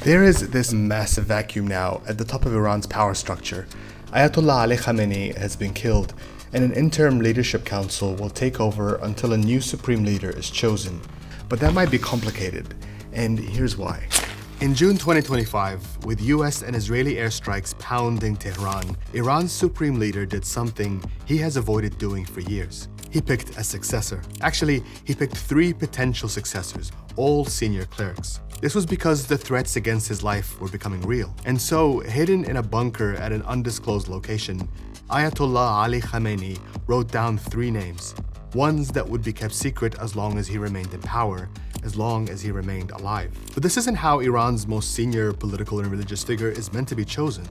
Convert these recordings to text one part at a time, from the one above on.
There is this massive vacuum now at the top of Iran's power structure. Ayatollah Ali Khamenei has been killed, and an interim leadership council will take over until a new supreme leader is chosen. But that might be complicated, and here's why. In June 2025, with US and Israeli airstrikes pounding Tehran, Iran's supreme leader did something he has avoided doing for years. He picked a successor. Actually, he picked 3 potential successors, all senior clerics. This was because the threats against his life were becoming real. And so, hidden in a bunker at an undisclosed location, Ayatollah Ali Khamenei wrote down 3 names. Ones that would be kept secret as long as he remained in power, as long as he remained alive. But this isn't how Iran's most senior political and religious figure is meant to be chosen.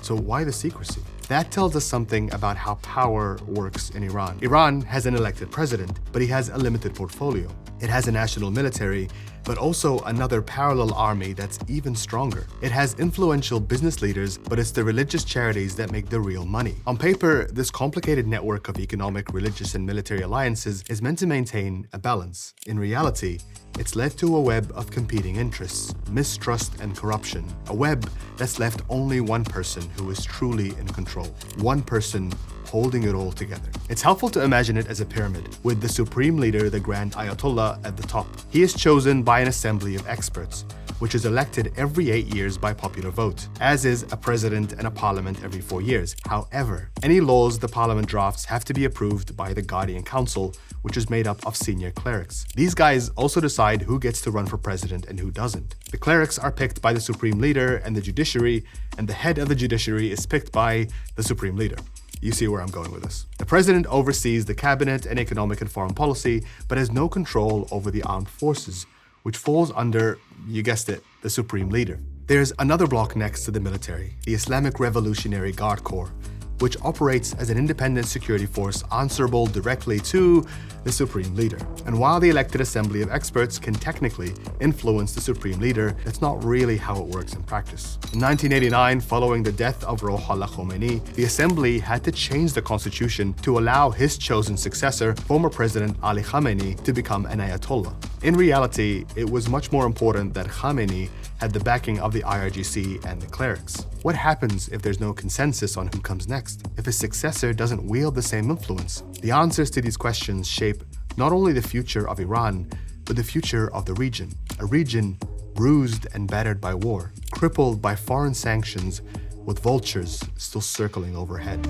So why the secrecy? That tells us something about how power works in Iran. Iran has an elected president, but he has a limited portfolio. It has a national military, but also another parallel army that's even stronger. It has influential business leaders, but it's the religious charities that make the real money. On paper, this complicated network of economic, religious, and military alliances is meant to maintain a balance. In reality, it's led to a web of competing interests, mistrust, and corruption. A web that's left only one person who is truly in control. One person holding it all together. It's helpful to imagine it as a pyramid, with the supreme leader, the Grand Ayatollah, at the top. He is chosen by an assembly of experts, which is elected every 8 years by popular vote, as is a president and a parliament every 4 years. However, any laws the parliament drafts have to be approved by the Guardian Council, which is made up of senior clerics. These guys also decide who gets to run for president and who doesn't. The clerics are picked by the supreme leader and the judiciary, and the head of the judiciary is picked by the supreme leader. You see where I'm going with this. The president oversees the cabinet and economic and foreign policy, but has no control over the armed forces, which falls under, you guessed it, the supreme leader. There's another block next to the military, the Islamic Revolutionary Guard Corps, which operates as an independent security force answerable directly to the supreme leader. And while the elected assembly of experts can technically influence the supreme leader, that's not really how it works in practice. In 1989, following the death of Ayatollah Khamenei, the assembly had to change the constitution to allow his chosen successor, former President Ali Khamenei, to become an Ayatollah. In reality, it was much more important that Khamenei had the backing of the IRGC and the clerics. What happens if there's no consensus on who comes next? If his successor doesn't wield the same influence? The answers to these questions shape not only the future of Iran, but the future of the region. A region bruised and battered by war, crippled by foreign sanctions, with vultures still circling overhead.